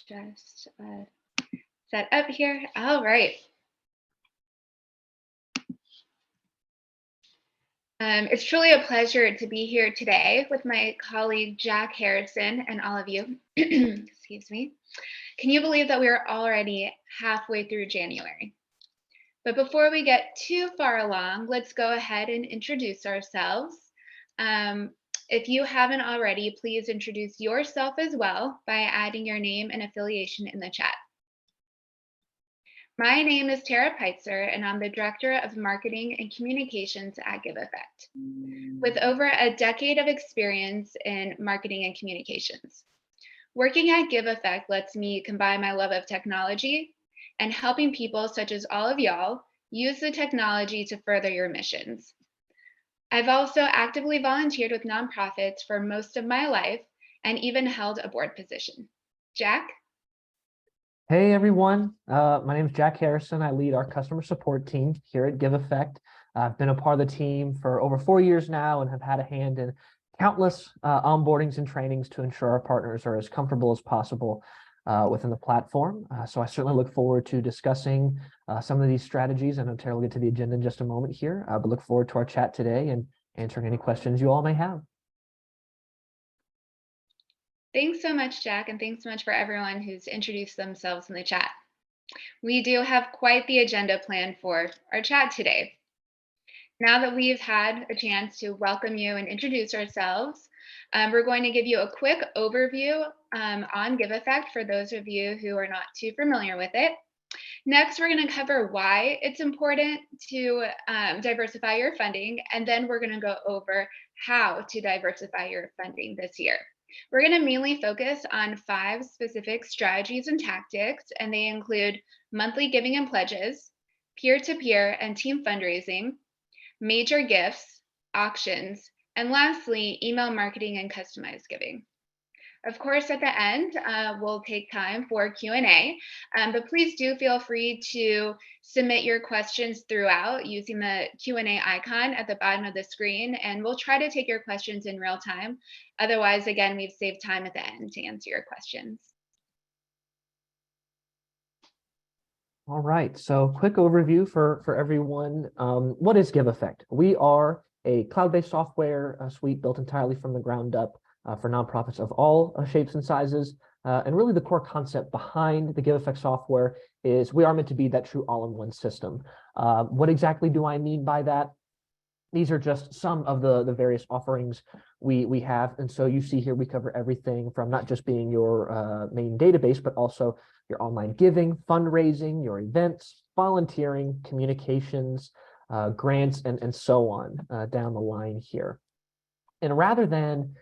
just set up here. All right. It's truly a pleasure to be here today with my colleague Jack Harrison and all of you. Excuse me. Can you believe that we are already halfway through January? But before we get too far along, let's go ahead and introduce ourselves. If you haven't already, please introduce yourself as well by adding your name and affiliation in the chat. My name is Tara Peitzer, and I'm the Director of Marketing and Communications at Giveffect, with over a decade of experience in marketing and communications. Working at Giveffect lets me combine my love of technology and helping people such as all of y'all use the technology to further your missions. I've also actively volunteered with nonprofits for most of my life and even held a board position. Jack? Hey everyone, my name is Jack Harrison. I lead our customer support team here at Giveffect. I've been a part of the team for over 4 years now and have had a hand in countless onboardings and trainings to ensure our partners are as comfortable as possible within the platform. So I certainly look forward to discussing some of these strategies. I know Tara will get to the agenda in just a moment here, but look forward to our chat today and answering any questions you all may have. Thanks so much, Jack, and thanks so much for everyone who's introduced themselves in the chat. We do have quite the agenda planned for our chat today. Now that we've had a chance to welcome you and introduce ourselves, we're going to give you a quick overview on Giveffect for those of you who are not too familiar with it. Next, we're going to cover why it's important to diversify your funding, and then we're going to go over how to diversify your funding this year. We're going to mainly focus on 5 specific strategies and tactics, and they include monthly giving and pledges, peer-to-peer and team fundraising, major gifts, auctions, and lastly, email marketing and customized giving. Of course, at the end, we'll take time for Q&A, but please do feel free to submit your questions throughout using the Q&A icon at the bottom of the screen, and we'll try to take your questions in real time. Otherwise, again, we've saved time at the end to answer your questions. All right, so quick overview for everyone. What is Giveffect? We are a cloud-based software suite built entirely from the ground up for nonprofits of all shapes and sizes. And really the core concept behind the Giveffect software is we are meant to be that true all-in-one system. What exactly do I mean by that? These are just some of the various offerings we have. And so you see here, we cover everything from not just being your main database, but also your online giving, fundraising, your events, volunteering, communications, grants, and so on down the line here. And rather than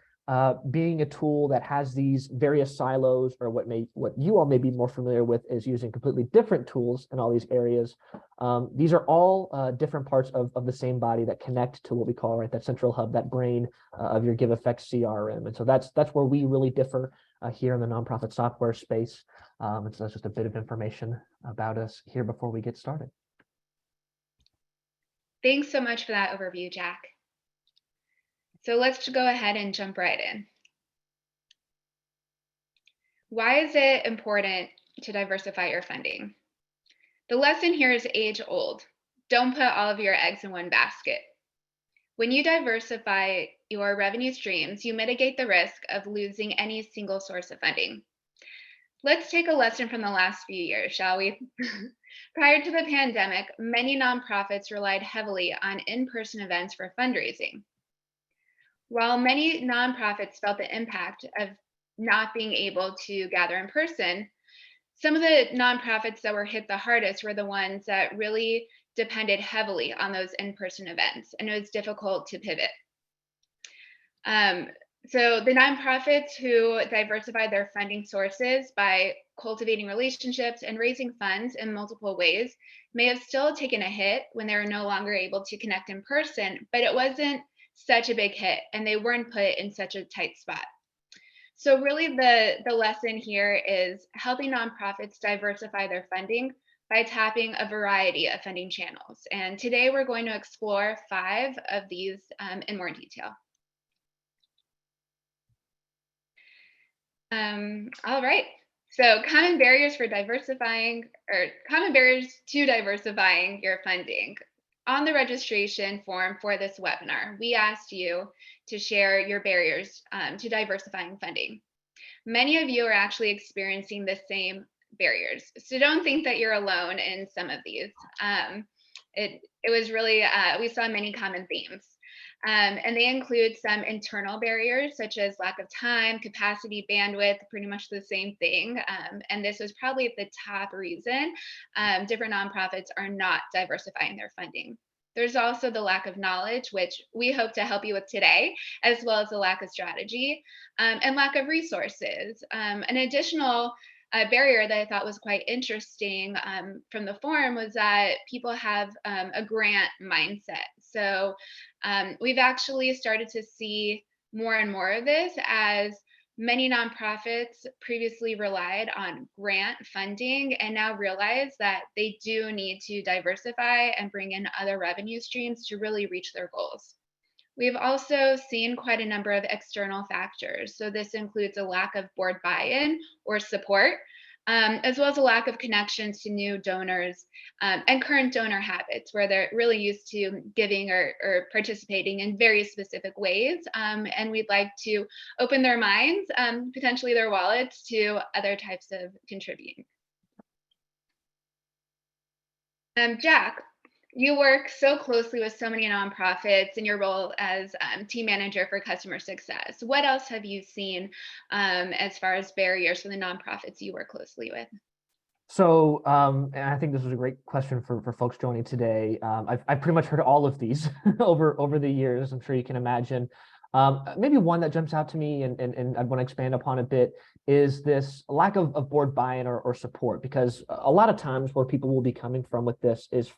being a tool that has these various silos, or what you all may be more familiar with is using completely different tools in all these areas. These are all different parts of the same body that connect to what we call that central hub, that brain of your Giveffect CRM. And so that's where we really differ here in the nonprofit software space. And so that's just a bit of information about us here before we get started. Thanks so much for that overview, Jack. So let's go ahead and jump right in. Why is it important to diversify your funding? The lesson here is age old. Don't put all of your eggs in one basket. When you diversify your revenue streams, you mitigate the risk of losing any single source of funding. Let's take a lesson from the last few years, shall we? Prior to the pandemic, many nonprofits relied heavily on in-person events for fundraising. While many nonprofits felt the impact of not being able to gather in person, some of the nonprofits that were hit the hardest were the ones that really depended heavily on those in-person events, and it was difficult to pivot. So the nonprofits who diversified their funding sources by cultivating relationships and raising funds in multiple ways may have still taken a hit when they were no longer able to connect in person, but it wasn't such a big hit, and they weren't put in such a tight spot. So really the lesson here is helping nonprofits diversify their funding by tapping a variety of funding channels. And today we're going to explore 5 of these in more detail. All right, So common barriers for diversifying or common barriers to diversifying your funding. On the registration form for this webinar, we asked you to share your barriers to diversifying funding. Many of you are actually experiencing the same barriers. So don't think that you're alone in some of these. It was really, we saw many common themes. And they include some internal barriers, such as lack of time, capacity, bandwidth, pretty much the same thing. And this was probably the top reason different nonprofits are not diversifying their funding. There's also the lack of knowledge, which we hope to help you with today, as well as the lack of strategy and lack of resources. An additional barrier that I thought was quite interesting from the forum was that people have a grant mindset. So we've actually started to see more and more of this as many nonprofits previously relied on grant funding and now realize that they do need to diversify and bring in other revenue streams to really reach their goals. We've also seen quite a number of external factors. So this includes a lack of board buy-in or support, as well as a lack of connections to new donors and current donor habits where they're really used to giving or participating in very specific ways. And we'd like to open their minds, potentially their wallets, to other types of contributing. Jack, you work so closely with so many nonprofits in your role as team manager for customer success. What else have you seen as far as barriers for the nonprofits you work closely with? So, and I think this was a great question for folks joining today. I've pretty much heard all of these over the years. I'm sure you can imagine. Maybe one that jumps out to me and I'd want to expand upon a bit is this lack of board buy-in or support, because a lot of times where people will be coming from with this is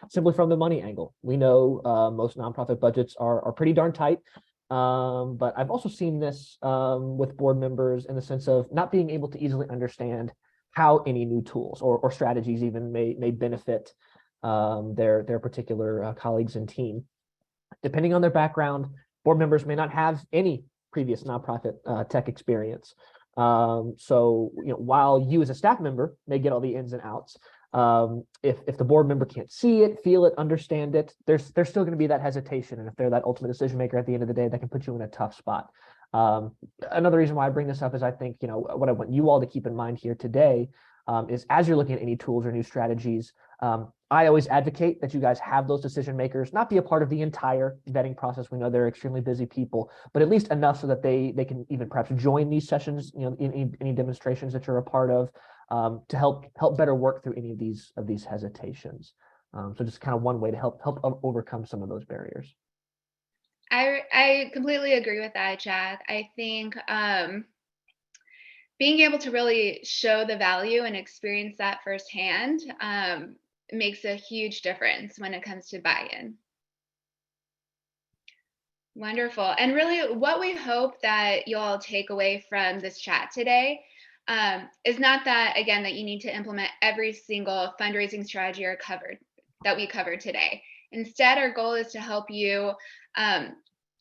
simply from the money angle. We know most nonprofit budgets are pretty darn tight. But I've also seen this with board members in the sense of not being able to easily understand how any new tools or strategies even may benefit their particular colleagues and team. Depending on their background, board members may not have any previous nonprofit tech experience. So, while you as a staff member may get all the ins and outs, if the board member can't see it, feel it, understand it, there's still going to be that hesitation. And if they're that ultimate decision maker at the end of the day, that can put you in a tough spot. Another reason why I bring this up is I think, what I want you all to keep in mind here today is as you're looking at any tools or new strategies, I always advocate that you guys have those decision makers not be a part of the entire vetting process. We know they're extremely busy people, but at least enough so that they can even perhaps join these sessions, in any demonstrations that you're a part of, to help better work through any of these hesitations. So just kind of one way to help overcome some of those barriers. I completely agree with that, Jack. I think being able to really show the value and experience that firsthand makes a huge difference when it comes to buy-in. Wonderful. And really, what we hope that you all take away from this chat today is not that, again, that you need to implement every single fundraising strategy that we covered today. Instead, our goal is to help you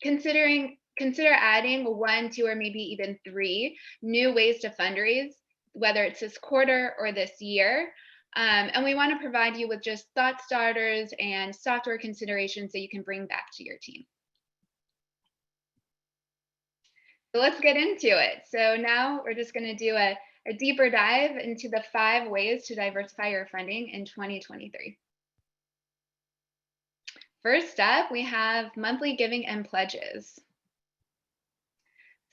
consider adding 1, 2, or maybe even 3 new ways to fundraise, whether it's this quarter or this year. And we want to provide you with just thought starters and software considerations that you can bring back to your team. So let's get into it. So now we're just going to do a deeper dive into the 5 ways to diversify your funding in 2023. First up, we have monthly giving and pledges.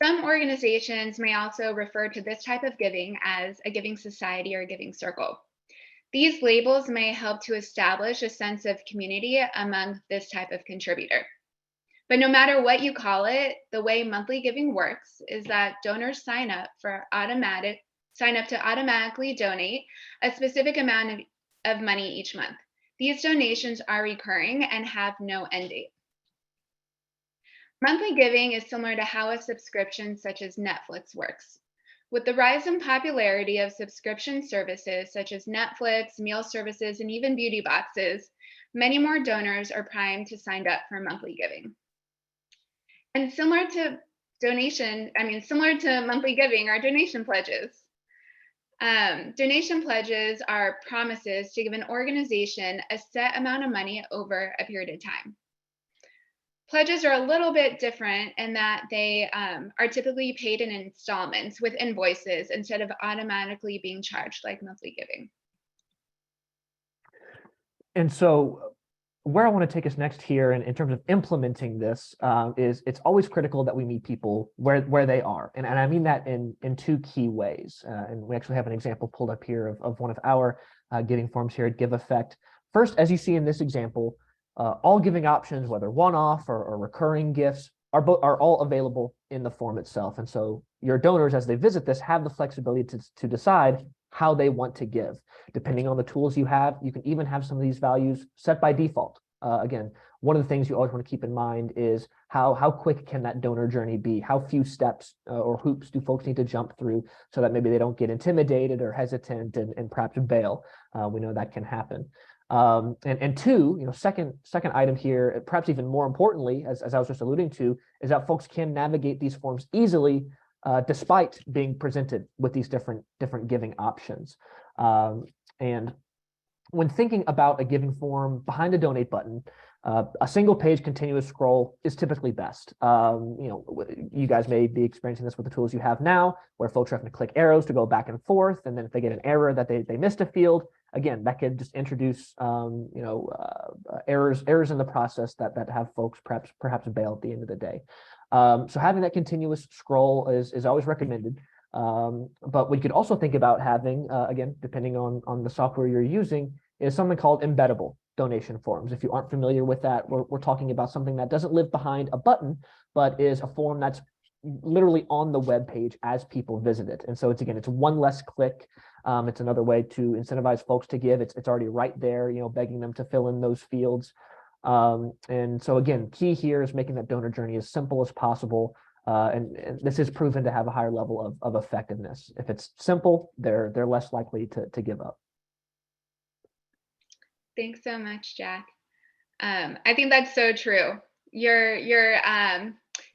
Some organizations may also refer to this type of giving as a giving society or a giving circle. These labels may help to establish a sense of community among this type of contributor. But no matter what you call it, the way monthly giving works is that donors sign up to automatically donate a specific amount of money each month. These donations are recurring and have no end date. Monthly giving is similar to how a subscription such as Netflix works. With the rise in popularity of subscription services such as Netflix, meal services, and even beauty boxes, many more donors are primed to sign up for monthly giving. And similar to monthly giving are donation pledges. Donation pledges are promises to give an organization a set amount of money over a period of time. Pledges are a little bit different in that they are typically paid in installments with invoices instead of automatically being charged like monthly giving. And so where I want to take us next here in terms of implementing this is it's always critical that we meet people where they are. And I mean that in two key ways. And we actually have an example pulled up here of one of our giving forms here at Giveffect. First, as you see in this example, all giving options, whether one-off or recurring gifts, are all available in the form itself. And so your donors, as they visit this, have the flexibility to decide how they want to give. Depending on the tools you have, you can even have some of these values set by default. Again, one of the things you always want to keep in mind is how quick can that donor journey be? How few steps or hoops do folks need to jump through so that maybe they don't get intimidated or hesitant and perhaps bail? We know that can happen. And two, second item here, perhaps even more importantly, as I was just alluding to, is that folks can navigate these forms easily despite being presented with these different giving options. And when thinking about a giving form behind a donate button, a single page continuous scroll is typically best. You guys may be experiencing this with the tools you have now, where folks are having to click arrows to go back and forth, and then if they get an error that they missed a field, again, that could just introduce errors in the process that have folks perhaps bail at the end of the day. So having that continuous scroll is always recommended. But we could also think about having, again, depending on the software you're using, is something called embeddable donation forms. If you aren't familiar with that, we're talking about something that doesn't live behind a button, but is a form that's literally on the web page as people visit it. And so it's one less click. It's another way to incentivize folks to give. It's already right there, begging them to fill in those fields. And so again, key here is making that donor journey as simple as possible. And this is proven to have a higher level of effectiveness. If it's simple, they're less likely to give up. Thanks so much, Jack. I think that's so true. Your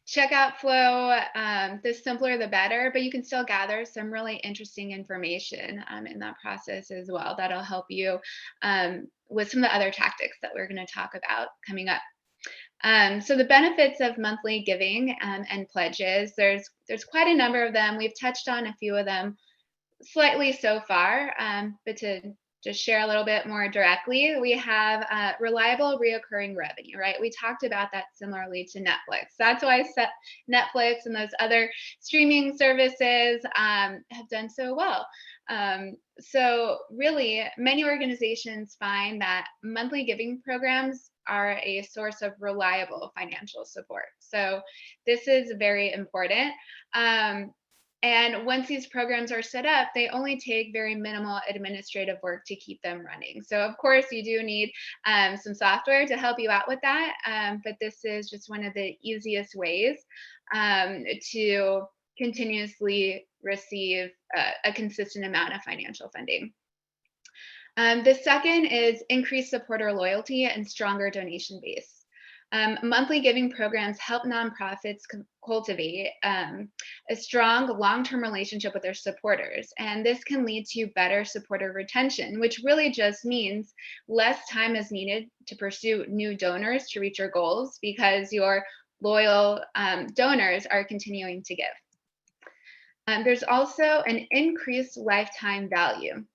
checkout flow, the simpler the better, but you can still gather some really interesting information in that process as well. That'll help you with some of the other tactics that we're going to talk about coming up. So the benefits of monthly giving and pledges, there's quite a number of them. We've touched on a few of them slightly so far, but to just share a little bit more directly, we have reliable reoccurring revenue, right? We talked about that similarly to Netflix. That's why Netflix and those other streaming services have done so well. So really, many organizations find that monthly giving programs are a source of reliable financial support. So this is very important. And once these programs are set up, they only take very minimal administrative work to keep them running. So of course you do need some software to help you out with that. But this is just one of the easiest ways to continuously receive a consistent amount of financial funding. The second is increased supporter loyalty and stronger donation base. Monthly giving programs help nonprofits cultivate a strong long-term relationship with their supporters. And this can lead to better supporter retention, which really just means less time is needed to pursue new donors to reach your goals because your loyal donors are continuing to give. There's also an increased lifetime value.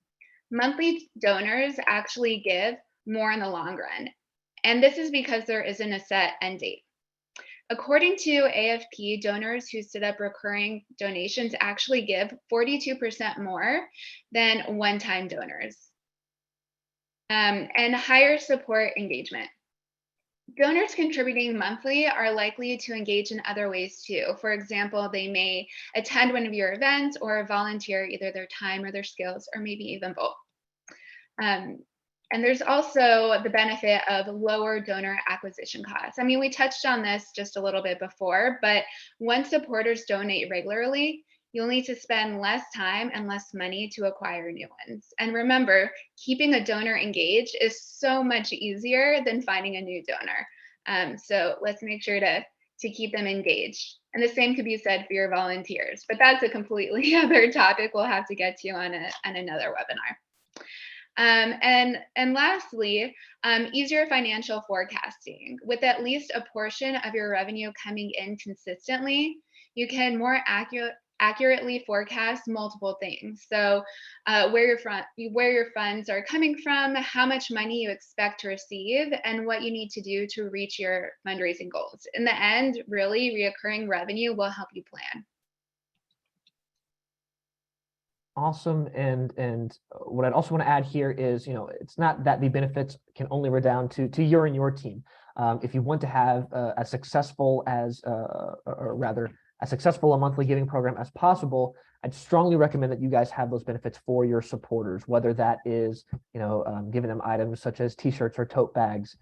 Monthly donors actually give more in the long run. And this is because there isn't a set end date. According to AFP, donors who set up recurring donations actually give 42% more than one-time donors. And higher support engagement. Donors contributing monthly are likely to engage in other ways too. For example, they may attend one of your events or volunteer either their time or their skills, or maybe even both. And there's also the benefit of lower donor acquisition costs. I mean, we touched on this just a little bit before, but once supporters donate regularly, you'll need to spend less time and less money to acquire new ones. And remember, keeping a donor engaged is so much easier than finding a new donor. So let's make sure to keep them engaged. And the same could be said for your volunteers, but that's a completely other topic we'll have to get to on another webinar. And lastly, easier financial forecasting. With at least a portion of your revenue coming in consistently, you can more accurately forecast multiple things. So where your funds are coming from, how much money you expect to receive, and what you need to do to reach your fundraising goals. In the end, really, reoccurring revenue will help you plan. Awesome. And what I'd also want to add here is, it's not that the benefits can only redound to you and your team. If you want to have as successful as, or rather, as successful a monthly giving program as possible, I'd strongly recommend that you guys have those benefits for your supporters, whether that is, giving them items such as t-shirts or tote bags,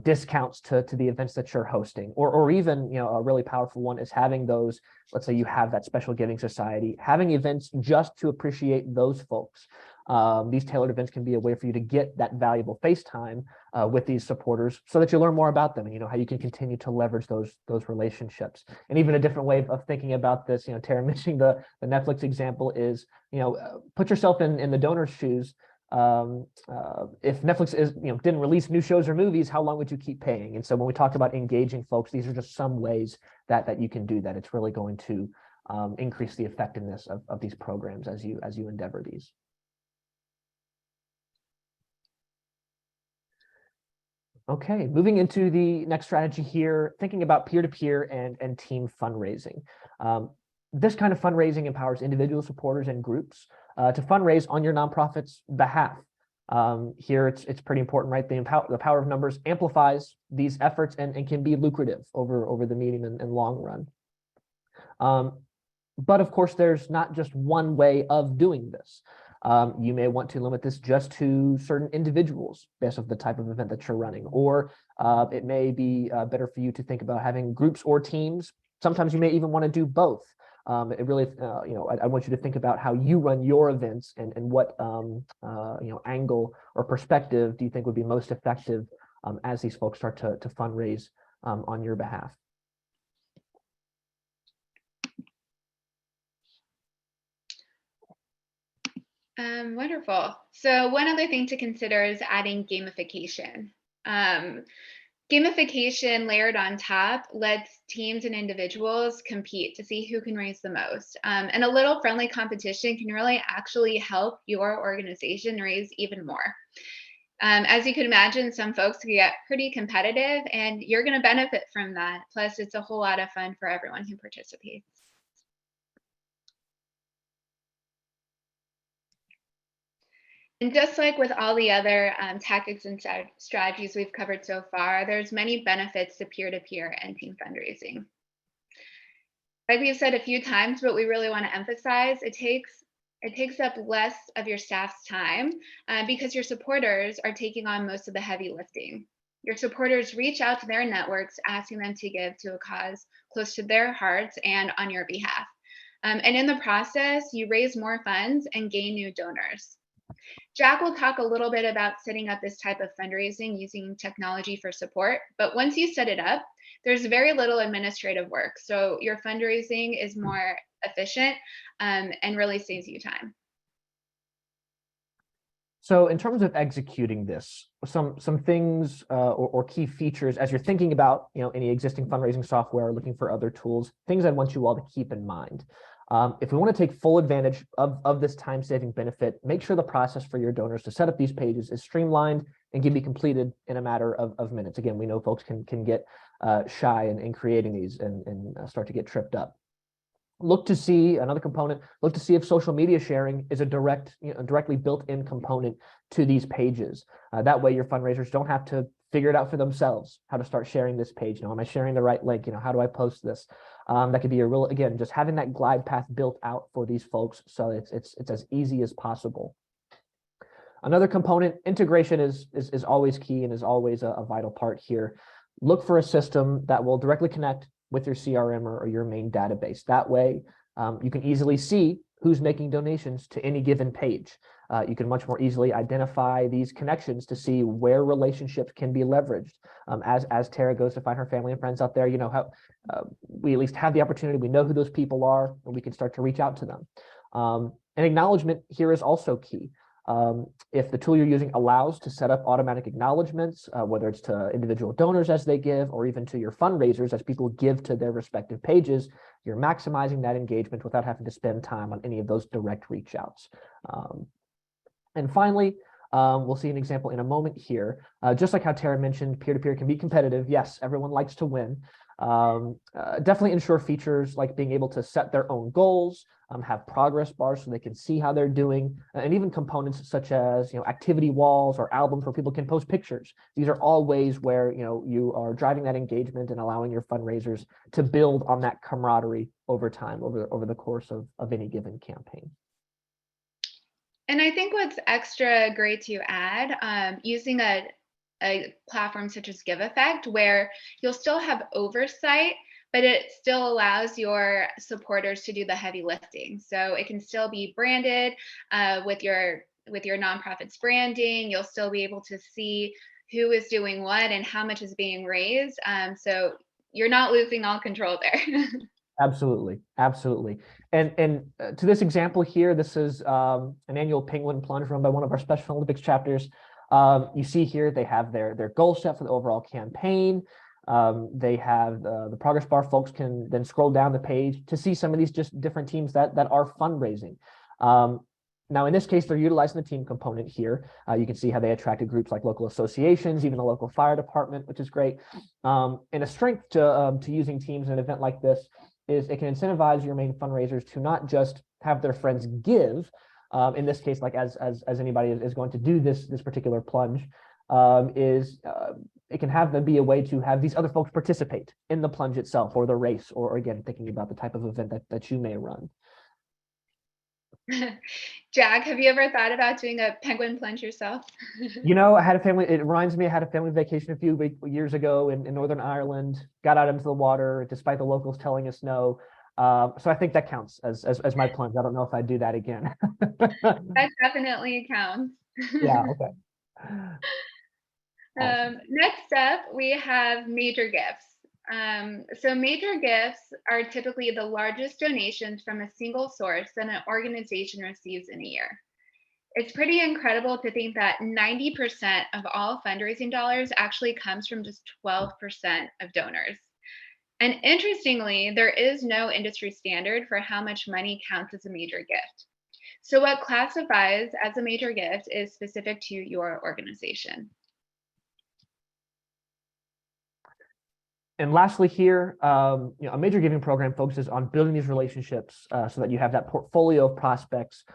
discounts to the events that you're hosting, or even, a really powerful one is having those, let's say you have that special giving society, having events just to appreciate those folks. These tailored events can be a way for you to get that valuable face time with these supporters so that you learn more about them and how you can continue to leverage those relationships. And even a different way of thinking about this, Tara mentioning the Netflix example is, put yourself in the donor's shoes. If Netflix didn't release new shows or movies, how long would you keep paying? And so when we talk about engaging folks, these are just some ways that you can do that. It's really going to increase the effectiveness of these programs as you endeavor these. Okay, moving into the next strategy here, thinking about peer-to-peer and team fundraising. This kind of fundraising empowers individual supporters and groups to fundraise on your nonprofit's behalf. Here, it's pretty important, right? The power of numbers amplifies these efforts and can be lucrative over the medium and long run. But of course, there's not just one way of doing this. You may want to limit this just to certain individuals based on the type of event that you're running, or it may be better for you to think about having groups or teams. Sometimes you may even want to do both. It really, I want you to think about how you run your events and what, angle or perspective do you think would be most effective as these folks start to fundraise on your behalf. Wonderful. So one other thing to consider is adding gamification. Gamification layered on top lets teams and individuals compete to see who can raise the most. And a little friendly competition can really actually help your organization raise even more. As you can imagine, some folks can get pretty competitive and you're going to benefit from that. Plus, it's a whole lot of fun for everyone who participates. And just like with all the other tactics and strategies we've covered so far, there's many benefits to peer-to-peer and team fundraising. Like we've said a few times, but we really want to emphasize, it takes up less of your staff's time because your supporters are taking on most of the heavy lifting. Your supporters reach out to their networks, asking them to give to a cause close to their hearts and on your behalf. And in the process, you raise more funds and gain new donors. Jack will talk a little bit about setting up this type of fundraising using technology for support, but once you set it up, there's very little administrative work. So your fundraising is more efficient and really saves you time. So in terms of executing this, some things or key features as you're thinking about any existing fundraising software, looking for other tools, things I want you all to keep in mind. If we want to take full advantage of this time-saving benefit, make sure the process for your donors to set up these pages is streamlined and can be completed in a matter of minutes. Again, we know folks can get shy in creating these and start to get tripped up. Look to see another component. Look to see if social media sharing is a directly built-in component to these pages. That way, your fundraisers don't have to figure it out for themselves how to start sharing this page. Am I sharing the right link? How do I post this? That could be a real, again, just having that glide path built out for these folks so it's as easy as possible. Another component, integration is always key and is always a vital part here. Look for a system that will directly connect with your CRM or your main database. That way, you can easily see who's making donations to any given page. You can much more easily identify these connections to see where relationships can be leveraged. As Tara goes to find her family and friends out there, how we at least have the opportunity, we know who those people are, and we can start to reach out to them. And acknowledgement here is also key. If the tool you're using allows to set up automatic acknowledgements, whether it's to individual donors as they give, or even to your fundraisers as people give to their respective pages, you're maximizing that engagement without having to spend time on any of those direct reach outs. And finally, we'll see an example in a moment here. Just like how Tara mentioned, peer-to-peer can be competitive. Yes, everyone likes to win. Definitely ensure features like being able to set their own goals, have progress bars so they can see how they're doing, and even components such as activity walls or albums where people can post pictures. These are all ways where you are driving that engagement and allowing your fundraisers to build on that camaraderie over time, over the course of any given campaign. And I think what's extra great to add, using a platform such as Giveffect, where you'll still have oversight, but it still allows your supporters to do the heavy lifting. So it can still be branded with your nonprofit's branding. You'll still be able to see who is doing what and how much is being raised. So you're not losing all control there. Absolutely, absolutely. And to this example here, this is an annual penguin plunge run by one of our Special Olympics chapters. You see here they have their goal set for the overall campaign. They have the progress bar. Folks can then scroll down the page to see some of these just different teams that are fundraising. Now, in this case, they're utilizing the team component here. You can see how they attracted groups like local associations, even the local fire department, which is great. And a strength to using teams in an event like this is it can incentivize your main fundraisers to not just have their friends give. In this case, like as anybody is going to do this particular plunge, it can have them be a way to have these other folks participate in the plunge itself or the race, or again, thinking about the type of event that you may run. Jack, have you ever thought about doing a penguin plunge yourself? I had a family, it reminds me, I had a family vacation a few years ago in Northern Ireland, got out into the water despite the locals telling us no. So I think that counts as my plunge. I don't know if I'd do that again. That definitely counts. Yeah, okay. Awesome. Next up, we have major gifts. So major gifts are typically the largest donations from a single source that an organization receives in a year. It's pretty incredible to think that 90% of all fundraising dollars actually comes from just 12% of donors. And interestingly, there is no industry standard for how much money counts as a major gift. So what classifies as a major gift is specific to your organization. And lastly here, a major giving program focuses on building these relationships so that you have that portfolio of prospects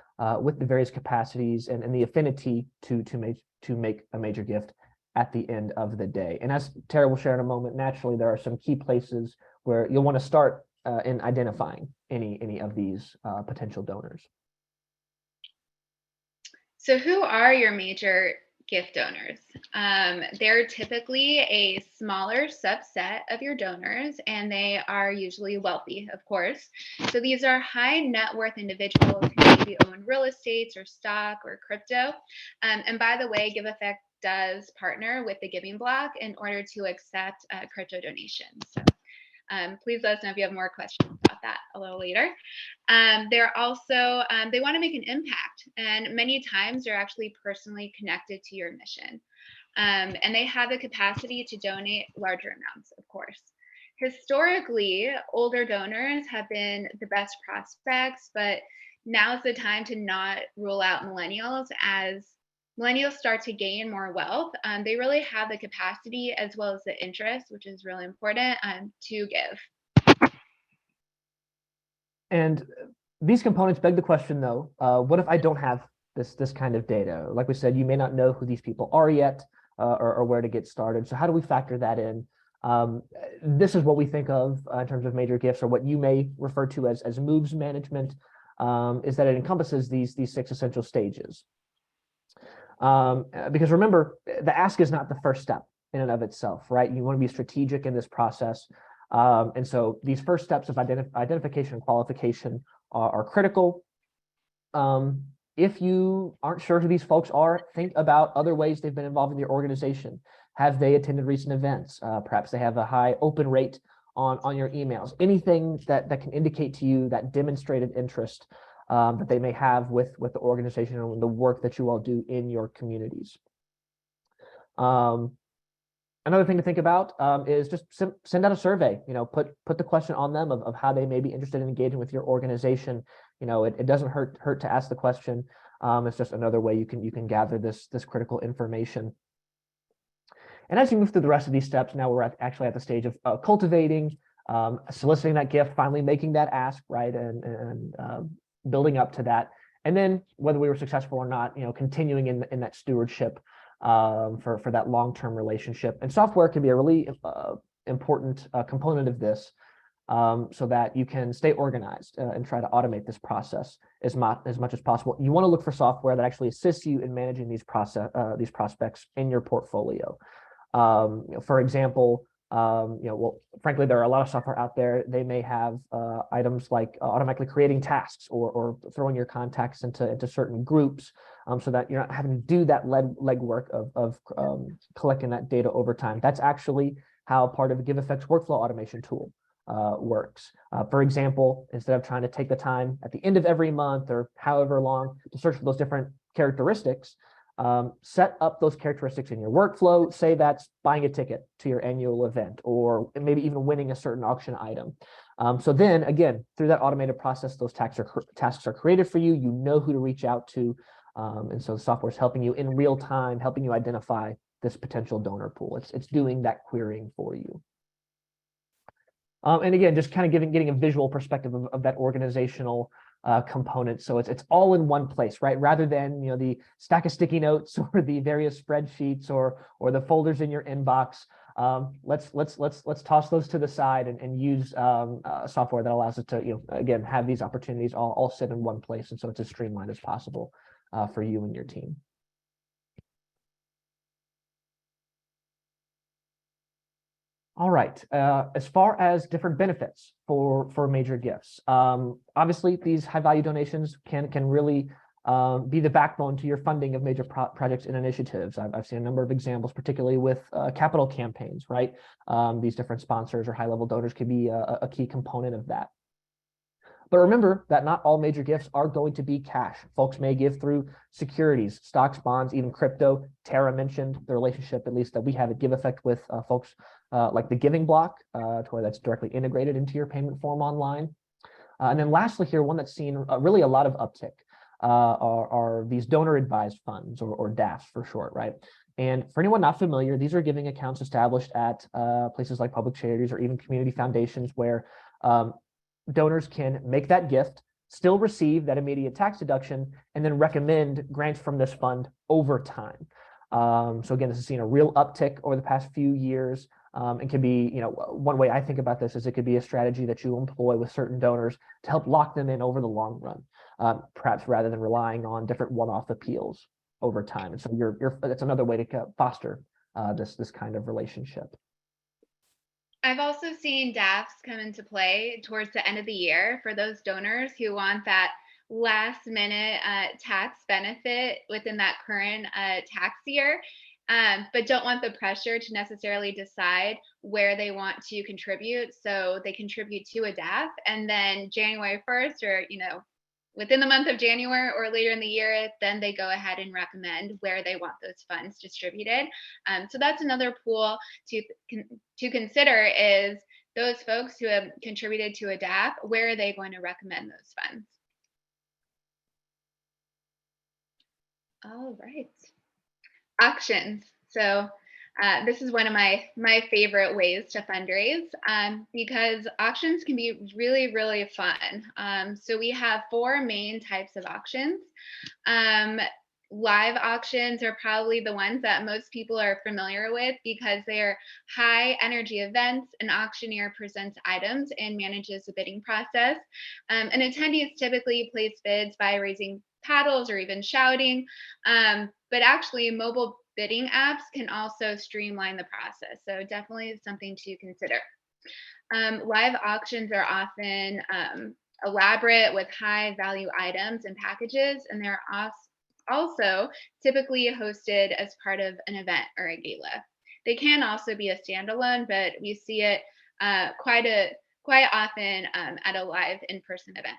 with the various capacities and the affinity to make a major gift at the end of the day. And as Tara will share in a moment, naturally, there are some key places where you'll want to start in identifying any of these potential donors. So who are your major gift donors? They're typically a smaller subset of your donors, and they are usually wealthy, of course. So these are high net worth individuals who maybe own real estate or stock or crypto. And by the way, Giveffect does partner with the Giving Block in order to accept crypto donations. So please let us know if you have more questions about that a little later. They're also, they want to make an impact, and many times they're actually personally connected to your mission. And they have the capacity to donate larger amounts, of course. Historically, older donors have been the best prospects, but now's the time to not rule out millennials. As millennials start to gain more wealth, they really have the capacity as well as the interest, which is really important, to give. And these components beg the question, though, what if I don't have this kind of data? Like we said, you may not know who these people are yet or where to get started. So how do we factor that in? This is what we think of in terms of major gifts, or what you may refer to as moves management, is that it encompasses these 6 essential stages. Because remember, the ask is not the first step in and of itself, right? You want to be strategic in this process. And so these first steps of identification and qualification are critical. If you aren't sure who these folks are, think about other ways they've been involved in your organization. Have they attended recent events? Perhaps they have a high open rate on your emails. Anything that can indicate to you that demonstrated interest that they may have with the organization and the work that you all do in your communities. Another thing to think about is just send out a survey. Put the question on them of how they may be interested in engaging with your organization. It doesn't hurt to ask the question. It's just another way you can gather this critical information. And as you move through the rest of these steps, now we're actually at the stage of cultivating, soliciting that gift, finally making that ask, right, and building up to that. And then whether we were successful or not, continuing in that stewardship for that long-term relationship. And software can be a really important component of this, so that you can stay organized and try to automate this process as much as possible. You want to look for software that actually assists you in managing these prospects in your portfolio. For example, well, frankly, there are a lot of software out there. They may have items like automatically creating tasks or throwing your contacts into certain groups, so that you're not having to do that legwork of collecting that data over time. That's actually how part of Giveffect's workflow automation tool works. For example, instead of trying to take the time at the end of every month or however long to search for those different characteristics, set up those characteristics in your workflow. Say that's buying a ticket to your annual event, or maybe even winning a certain auction item. So then again, through that automated process, those tasks are created for you. You know who to reach out to. And so the software is helping you in real time, helping you identify this potential donor pool. It's doing that querying for you. And again, just kind of getting a visual perspective of that organizational component. So it's all in one place, right? Rather than the stack of sticky notes or the various spreadsheets or the folders in your inbox. Let's toss those to the side and use software that allows us to again have these opportunities all sit in one place, and so it's as streamlined as possible for you and your team. All right. As far as different benefits for major gifts, obviously these high value donations can really be the backbone to your funding of major projects and initiatives. I've seen a number of examples, particularly with capital campaigns, right? These different sponsors or high level donors can be a key component of that. But remember that not all major gifts are going to be cash. Folks may give through securities, stocks, bonds, even crypto. Tara mentioned the relationship, at least that we have at Giveffect, with folks like the Giving Block, to where that's directly integrated into your payment form online. And then lastly here, one that's seen really a lot of uptick are these donor advised funds, or DAFs for short, right? And for anyone not familiar, these are giving accounts established at places like public charities or even community foundations, where donors can make that gift, still receive that immediate tax deduction, and then recommend grants from this fund over time. So again, this has seen a real uptick over the past few years, and can be, one way I think about this is it could be a strategy that you employ with certain donors to help lock them in over the long run, perhaps rather than relying on different one-off appeals over time. And so that's another way to foster this kind of relationship. I've also seen DAFs come into play towards the end of the year for those donors who want that last minute tax benefit within that current tax year, but don't want the pressure to necessarily decide where they want to contribute. So they contribute to a DAF, and then January 1st, or within the month of January or later in the year, then they go ahead and recommend where they want those funds distributed. So that's another pool to consider, is those folks who have contributed to a DAF, where are they going to recommend those funds? All right. Auctions. So this is one of my favorite ways to fundraise, because auctions can be really, really fun. So we have 4 main types of auctions. Live auctions are probably the ones that most people are familiar with, because they are high energy events. An auctioneer presents items and manages the bidding process. And attendees typically place bids by raising paddles or even shouting. But actually, mobile bidding apps can also streamline the process. So definitely something to consider. Live auctions are often elaborate with high value items and packages, and they're also typically hosted as part of an event or a gala. They can also be a standalone, but we see it quite often at a live in-person event.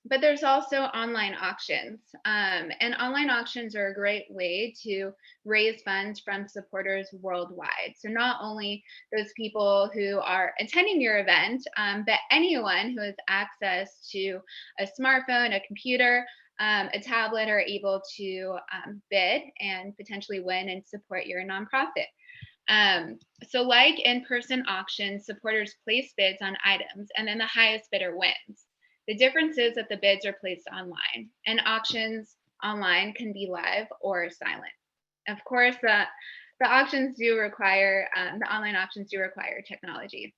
But there's also online auctions. And online auctions are a great way to raise funds from supporters worldwide. So, not only those people who are attending your event, but anyone who has access to a smartphone, a computer, a tablet are able to bid and potentially win and support your nonprofit. So, like in person auctions, supporters place bids on items and then the highest bidder wins. The difference is that the bids are placed online, and auctions online can be live or silent. Of course, the auctions do require, the online auctions do require technology.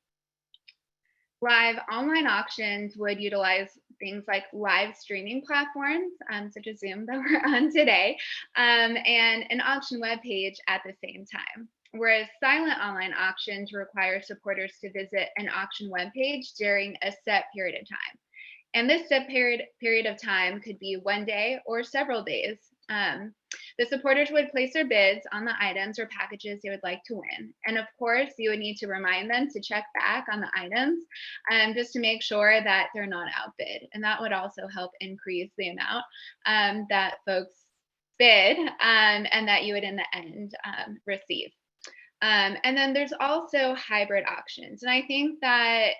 Live online auctions would utilize things like live streaming platforms, such as Zoom that we're on today, and an auction web page at the same time. Whereas silent online auctions require supporters to visit an auction web page during a set period of time. And this set period of time could be one day or several days. The supporters would place their bids on the items or packages they would like to win. And of course, you would need to remind them to check back on the items just to make sure that they're not outbid. And that would also help increase the amount that folks bid and that you would in the end receive. And then there's also hybrid auctions. And I think that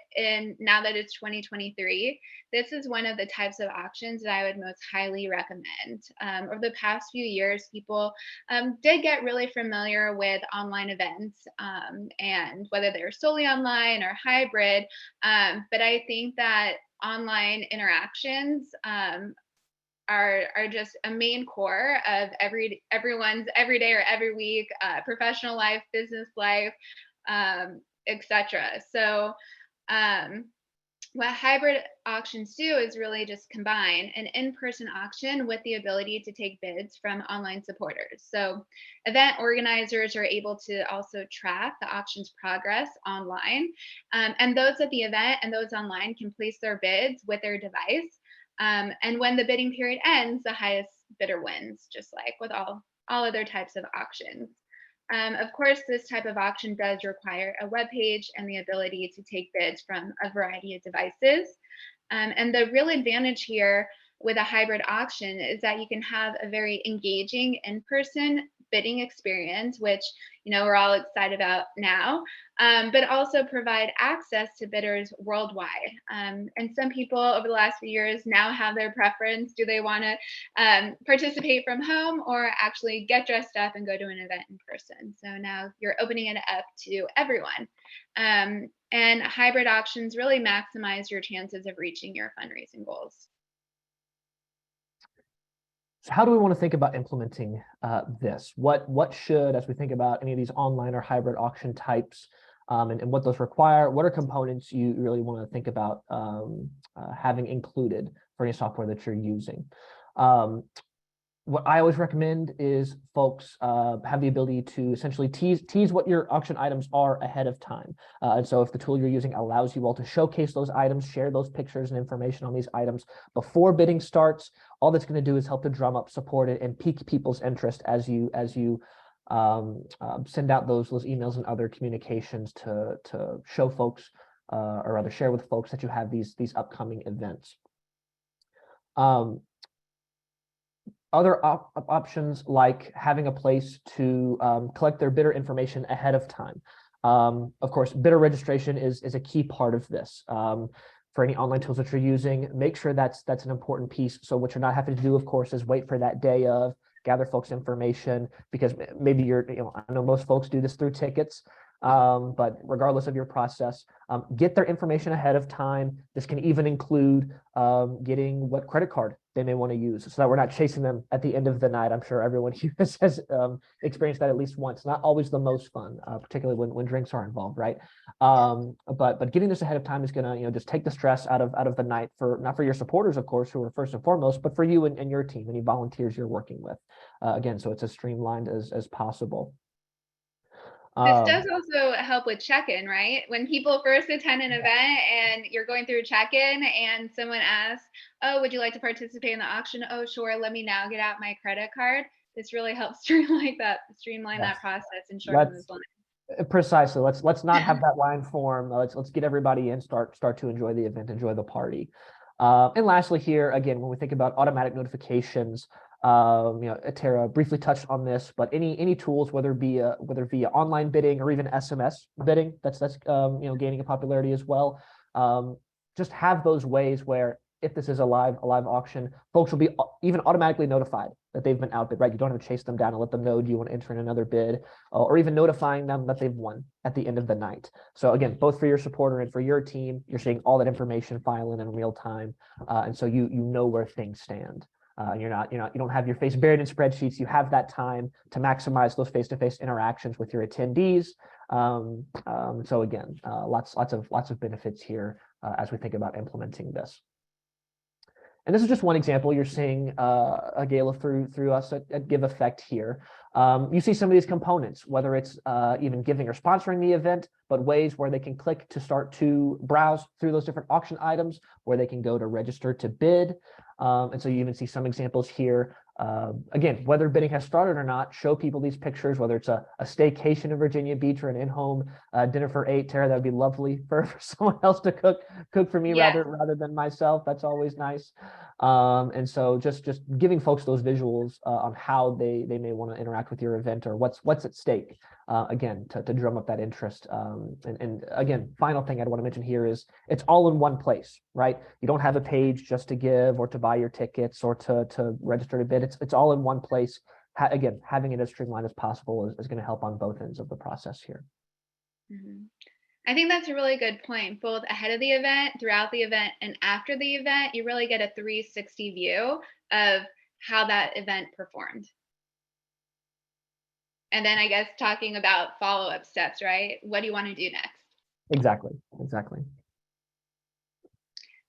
now that it's 2023, this is one of the types of auctions that I would most highly recommend. Over the past few years, people did get really familiar with online events and whether they're solely online or hybrid. But I think that online interactions are just a main core of everyone's every day or every week, professional life, business life, etc. So what hybrid auctions do is really just combine an in-person auction with the ability to take bids from online supporters. So event organizers are able to also track the auction's progress online. And those at the event and those online can place their bids with their device. And when the bidding period ends, the highest bidder wins, just like with all other types of auctions. Of course, this type of auction does require a web page and the ability to take bids from a variety of devices. And the real advantage here with a hybrid auction is that you can have a very engaging in-person bidding experience, which we're all excited about now, but also provide access to bidders worldwide. And some people over the last few years now have their preference. Do they want to participate from home or actually get dressed up and go to an event in person? So now you're opening it up to everyone. And hybrid auctions really maximize your chances of reaching your fundraising goals. So how do we want to think about implementing this? What should, as we think about any of these online or hybrid auction types and what those require, what are components you really want to think about having included for any software that you're using? What I always recommend is folks have the ability to essentially tease what your auction items are ahead of time. And so if the tool you're using allows you all to showcase those items, share those pictures and information on these items before bidding starts, all that's going to do is help to drum up support and pique people's interest as you send out those emails and other communications to show folks or rather share with folks that you have these upcoming events. Other options like having a place to collect their bidder information ahead of time. Of course, bidder registration is a key part of this. For any online tools that you're using, make sure that's an important piece. So what you're not having to do, of course, is wait for that day of, gather folks' information, because maybe I know most folks do this through tickets. But regardless of your process, get their information ahead of time. This can even include getting what credit card they may want to use so that we're not chasing them at the end of the night. I'm sure everyone here has experienced that at least once. Not always the most fun, particularly when drinks are involved, right? But getting this ahead of time is going to just take the stress out of the night, for not for your supporters, of course, who are first and foremost, but for you and your team, any volunteers you're working with. Again, so it's as streamlined as possible. This does also help with check-in, right? When people first attend an event and you're going through check-in and someone asks, "Oh, would you like to participate in the auction?" "Oh, sure. Let me now get out my credit card." This really helps streamline Yes. that process and shorten Let's those lines. precisely. Let's not have that line form. Let's get everybody in, start to enjoy the event, enjoy the party. And lastly, here again, when we think about automatic notifications, Tara briefly touched on this, but any tools, whether via online bidding or even SMS bidding, that's gaining a popularity as well. Just have those ways where if this is a live auction, folks will be even automatically notified that they've been outbid, right? You don't have to chase them down and let them know, do you want to enter in another bid, or even notifying them that they've won at the end of the night. So again, both for your supporter and for your team, you're seeing all that information file in real time, and so you know where things stand. You don't have your face buried in spreadsheets. You have that time to maximize those face-to-face interactions with your attendees. So again, lots of benefits here as we think about implementing this. And this is just one example. You're seeing a Gala through us at Giveffect here. You see some of these components, whether it's even giving or sponsoring the event, but ways where they can click to start to browse through those different auction items, where they can go to register to bid. And so you even see some examples here. Again, whether bidding has started or not, show people these pictures, whether it's a staycation in Virginia Beach or an in-home dinner for 8. Tara, that would be lovely for someone else to cook for me Yes. rather than myself. That's always nice. And so just giving folks those visuals on how they may want to interact with your event or what's at stake, again, to drum up that interest. And again, final thing I'd want to mention here is it's all in one place, right? You don't have a page just to give or to buy your tickets or to register to bid. It's all in one place. Again, having it as streamlined as possible is going to help on both ends of the process here. Mm-hmm. I think that's a really good point. Both ahead of the event, throughout the event, and after the event, you really get a 360 view of how that event performed. And then I guess talking about follow-up steps, right? What do you want to do next? Exactly.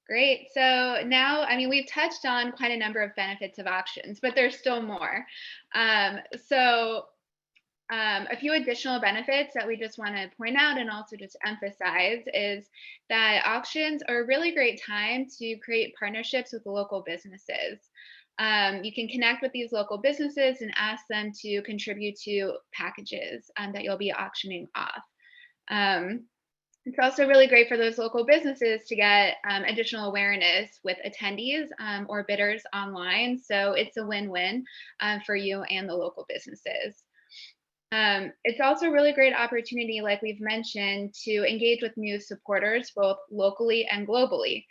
Great. So now, I mean, we've touched on quite a number of benefits of auctions, but there's still more. A few additional benefits that we just want to point out and also just emphasize is that auctions are a really great time to create partnerships with local businesses. You can connect with these local businesses and ask them to contribute to packages that you'll be auctioning off. It's also really great for those local businesses to get additional awareness with attendees or bidders online. So it's a win-win for you and the local businesses. It's also a really great opportunity, like we've mentioned, to engage with new supporters, both locally and globally.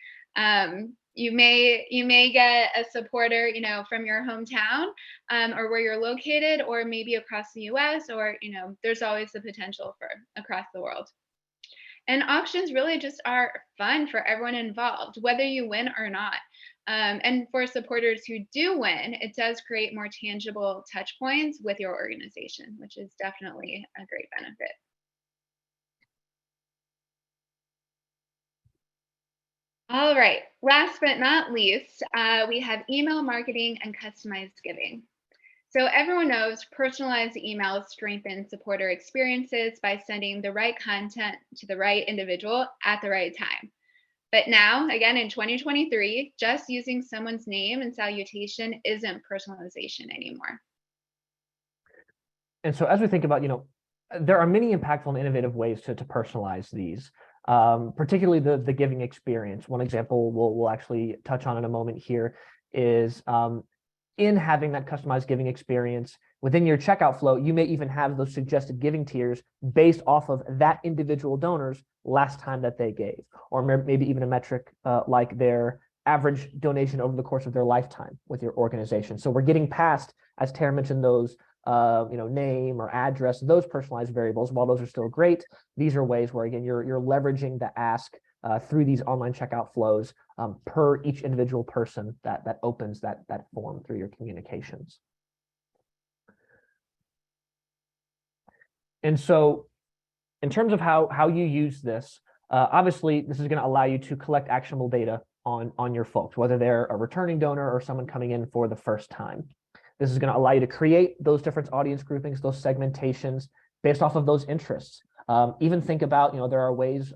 You may get a supporter, from your hometown or where you're located, or maybe across the U.S., or there's always the potential for across the world. And auctions really just are fun for everyone involved, whether you win or not. And for supporters who do win, it does create more tangible touch points with your organization, which is definitely a great benefit. All right, last but not least, we have email marketing and customized giving. So everyone knows personalized emails strengthen supporter experiences by sending the right content to the right individual at the right time. But now, again, in 2023, just using someone's name and salutation isn't personalization anymore. And so as we think about, there are many impactful and innovative ways to personalize these, particularly the giving experience. One example we'll actually touch on in a moment here is in having that customized giving experience within your checkout flow, you may even have those suggested giving tiers based off of that individual donor's last time that they gave, or maybe even a metric like their average donation over the course of their lifetime with your organization. So we're getting past, as Tara mentioned, those name or address, those personalized variables. While those are still great, these are ways where, again, you're leveraging the ask through these online checkout flows per each individual person that opens that form through your communications. And so in terms of how you use this, obviously this is going to allow you to collect actionable data on your folks, whether they're a returning donor or someone coming in for the first time. This is going to allow you to create those different audience groupings, those segmentations, based off of those interests. Even think about, there are ways,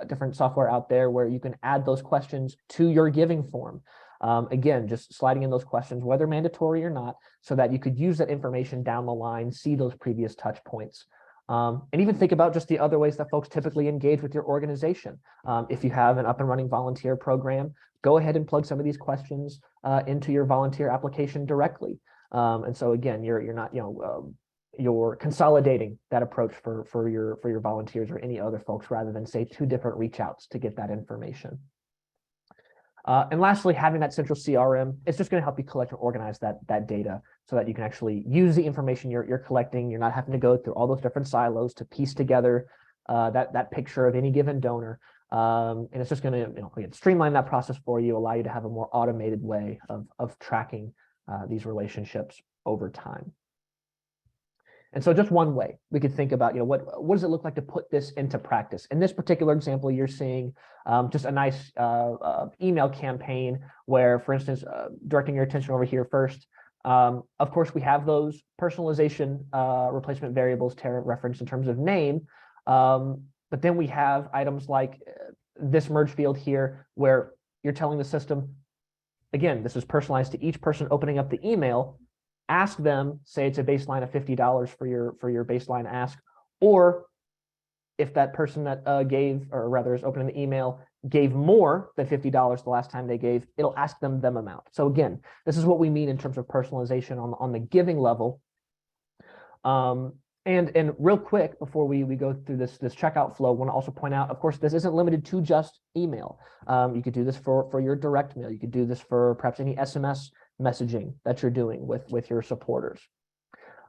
different software out there where you can add those questions to your giving form. Again, just sliding in those questions, whether mandatory or not, so that you could use that information down the line, see those previous touch points. And even think about just the other ways that folks typically engage with your organization. If you have an up and running volunteer program, go ahead and plug some of these questions into your volunteer application directly. And so again, you're not, you're consolidating that approach for your volunteers or any other folks, rather than say 2 different reach outs to get that information. And lastly, having that central CRM is just going to help you collect and organize that data so that you can actually use the information you're collecting. You're not having to go through all those different silos to piece together that picture of any given donor. And it's just going to again, streamline that process for you, allow you to have a more automated way of tracking these relationships over time. And so just one way we could think about, what does it look like to put this into practice? In this particular example, you're seeing just a nice email campaign where, for instance, directing your attention over here first, of course, we have those personalization replacement variables Tara referenced in terms of name, but then we have items like this merge field here where you're telling the system, again, this is personalized to each person opening up the email. Ask them, say it's a baseline of $50 for your baseline ask, or if that person that gave, or rather is opening the email, gave more than $50 the last time they gave, it'll ask them amount. So again, this is what we mean in terms of personalization on the giving level. And real quick, before we go through this checkout flow, I want to also point out, of course, this isn't limited to just email. You could do this for your direct mail. You could do this for perhaps any SMS messaging that you're doing with your supporters.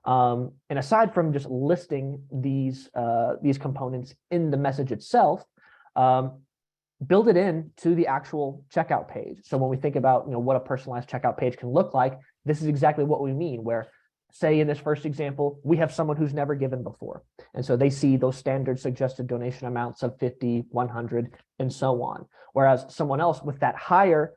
And aside from just listing these components in the message itself, build it in to the actual checkout page. So when we think about what a personalized checkout page can look like, this is exactly what we mean, where say in this first example, we have someone who's never given before. And so they see those standard suggested donation amounts of 50, 100, and so on. Whereas someone else with that higher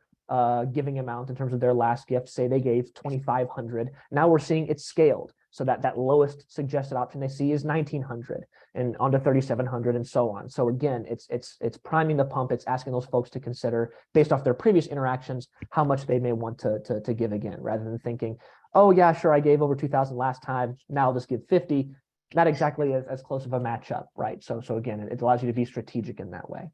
giving amount in terms of their last gift, say they gave 2,500. Now we're seeing it scaled. So that lowest suggested option they see is 1,900 and onto 3,700 and so on. So again, it's priming the pump. It's asking those folks to consider, based off their previous interactions, how much they may want to give again, rather than thinking, oh yeah, sure, I gave over 2,000 last time, now I'll just give 50. Not exactly as close of a matchup, right? So again, it allows you to be strategic in that way.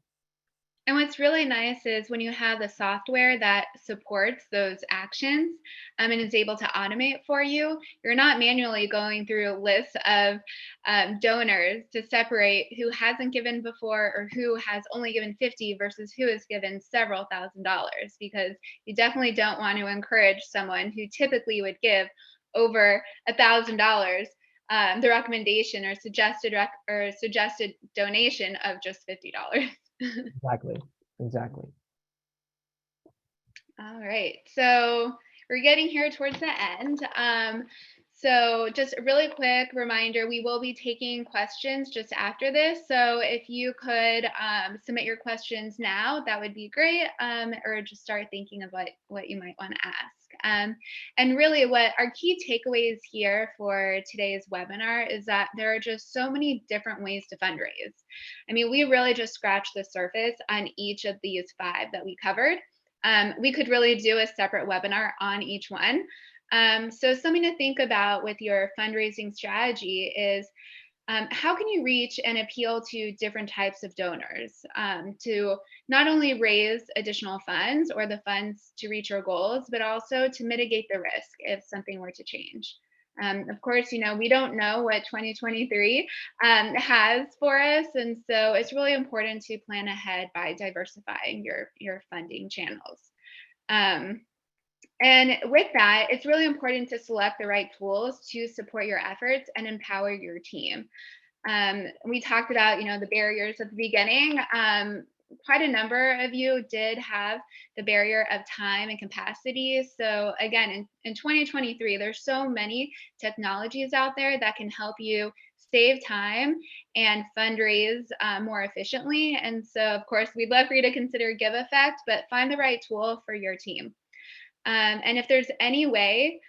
And what's really nice is when you have the software that supports those actions and is able to automate for you, you're not manually going through lists of donors to separate who hasn't given before or who has only given 50 versus who has given several $1,000s, because you definitely don't want to encourage someone who typically would give over $1,000 the recommendation or suggested donation of just $50. Exactly. All right, so we're getting here towards the end. So just a really quick reminder, we will be taking questions just after this. So if you could submit your questions now, that would be great, or just start thinking of what you might want to ask. And really what our key takeaways here for today's webinar is that there are just so many different ways to fundraise. I mean, we really just scratched the surface on each of these 5 that we covered. We could really do a separate webinar on each one. So something to think about with your fundraising strategy is how can you reach and appeal to different types of donors to not only raise additional funds or the funds to reach your goals, but also to mitigate the risk if something were to change. Of course, we don't know what 2023 has for us. And so it's really important to plan ahead by diversifying your funding channels. And with that, it's really important to select the right tools to support your efforts and empower your team. We talked about, the barriers at the beginning. Quite a number of you did have the barrier of time and capacity. So again, in 2023, there's so many technologies out there that can help you save time and fundraise more efficiently. And so, of course, we'd love for you to consider Giveffect, but find the right tool for your team. And if there's any way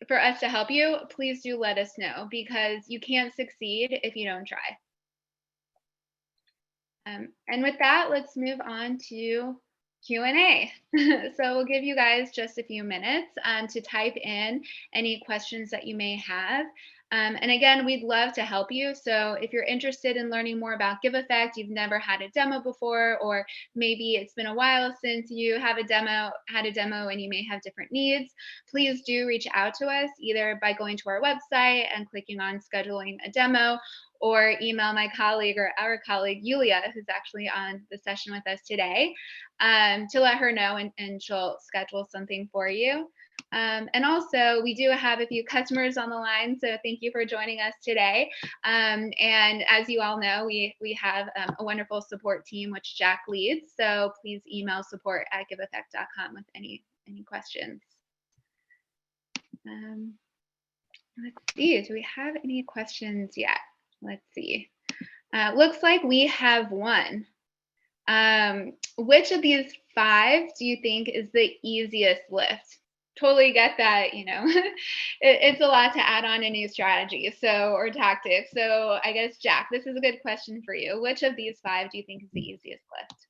for us to help you, please do let us know because you can't succeed if you don't try. And with that, let's move on to Q&A. So we'll give you guys just a few minutes to type in any questions that you may have. And again, we'd love to help you. So if you're interested in learning more about Giveffect, you've never had a demo before, or maybe it's been a while since you have had a demo and you may have different needs, please do reach out to us either by going to our website and clicking on scheduling a demo, or email my colleague or our colleague, Yulia, who's actually on the session with us today, to let her know and she'll schedule something for you. And also, we do have a few customers on the line, so thank you for joining us today. And as you all know, we have a wonderful support team, which Jack leads. So please email support@giveffect.com with any questions. Let's see, do we have any questions yet? Let's see. Looks like we have one. Which of these 5 do you think is the easiest lift? Totally get that, it's a lot to add on a new strategy, or tactic. So I guess, Jack, this is a good question for you. Which of these 5 do you think is the easiest lift?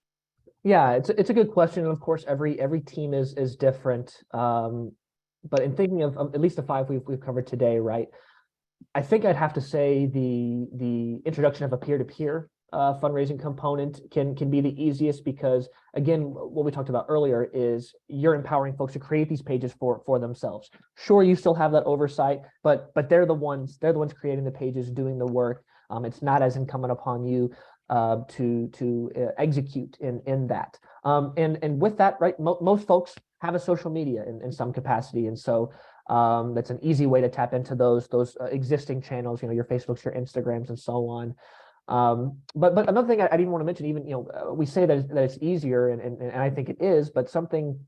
Yeah, it's a good question. And of course, every team is different. But in thinking of at least the 5 we've covered today, right? I think I'd have to say the introduction of a peer-to-peer fundraising component can be the easiest because, again, what we talked about earlier is you're empowering folks to create these pages for themselves. Sure, you still have that oversight, but they're the ones creating the pages, doing the work. It's not as incumbent upon you to execute in that. And with that, right, most folks have a social media in some capacity, and so that's an easy way to tap into those existing channels, your Facebooks, your Instagrams, and so on. But another thing I didn't want to mention, even we say that it's easier, and I think it is, but something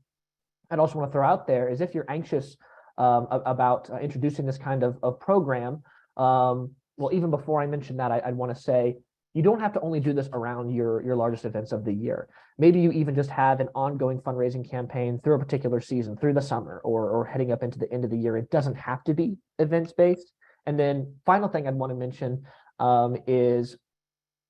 I'd also want to throw out there is if you're anxious about introducing this kind of program, well, even before I mention that, I'd want to say you don't have to only do this around your largest events of the year. Maybe you even just have an ongoing fundraising campaign through a particular season, through the summer, or heading up into the end of the year. It doesn't have to be events based. And then final thing I'd want to mention is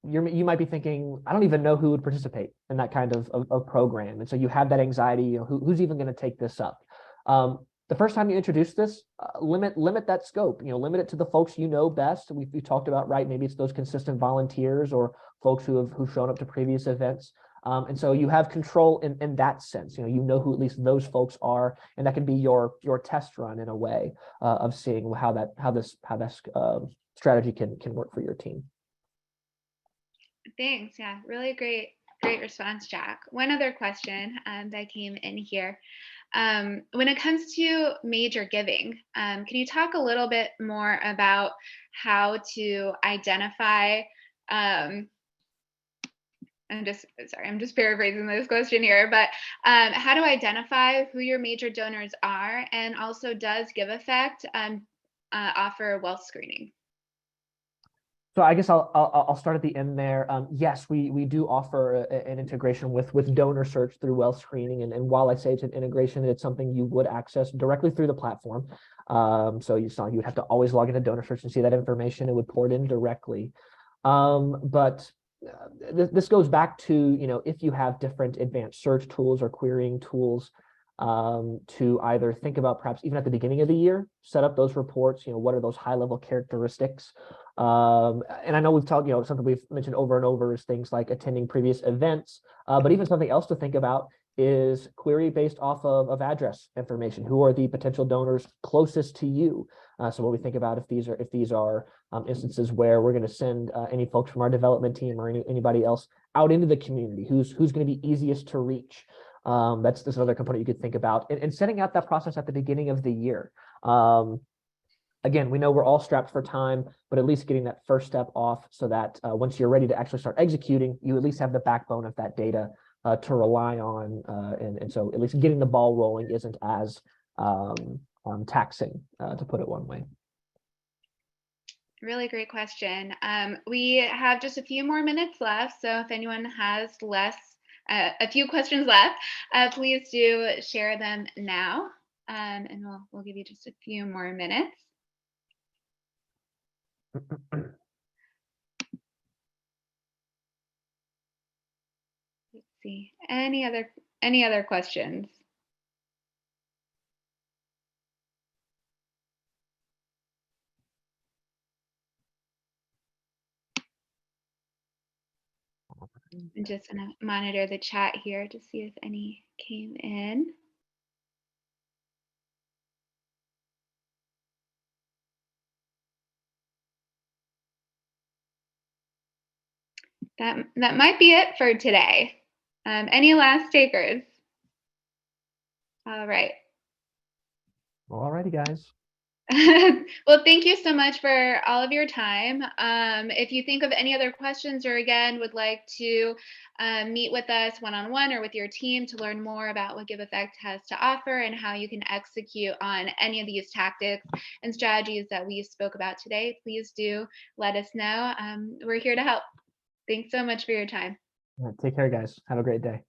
you might be thinking, I don't even know who would participate in that kind of program. And so you have that anxiety, who's even going to take this up? The first time you introduce this, limit that scope, limit it to the folks you know best. We talked about, right? Maybe it's those consistent volunteers or folks who've shown up to previous events. And so you have control in that sense. You know who at least those folks are, and that can be your test run in a way of seeing how this strategy can work for your team. Thanks. Yeah, really great response, Jack. One other question that came in here. When it comes to major giving, can you talk a little bit more about how to identify? I'm just paraphrasing this question here, but how to identify who your major donors are, and also does Giveffect offer wealth screening? So I guess I'll start at the end there. Yes, we do offer an integration with donor search through wealth screening, and while I say it's an integration, it's something you would access directly through the platform. So you would have to always log into donor search and see that information. It would port in directly. But this goes back to if you have different advanced search tools or querying tools, to either think about perhaps even at the beginning of the year, set up those reports. What are those high level characteristics? And I know we've talked, something we've mentioned over and over is things like attending previous events, but even something else to think about is query based off of address information. Who are the potential donors closest to you? So what we think about if these are instances where we're going to send any folks from our development team or anybody else out into the community, who's going to be easiest to reach. That's another component you could think about, and setting out that process at the beginning of the year. Again, we know we're all strapped for time, but at least getting that first step off so that once you're ready to actually start executing, you at least have the backbone of that data to rely on. And so at least getting the ball rolling isn't as taxing, to put it one way. Really great question. We have just a few more minutes left, so if anyone has a few questions left, please do share them now. and we'll give you just a few more minutes. Let's see, any other questions? I'm just gonna monitor the chat here to see if any came in. That might be it for today. Any last takers? All right. All righty, guys. Well, thank you so much for all of your time. If you think of any other questions or again would like to meet with us one-on-one or with your team to learn more about what Giveffect has to offer and how you can execute on any of these tactics and strategies that we spoke about today, please do let us know. We're here to help. Thanks so much for your time. All right, take care, guys. Have a great day.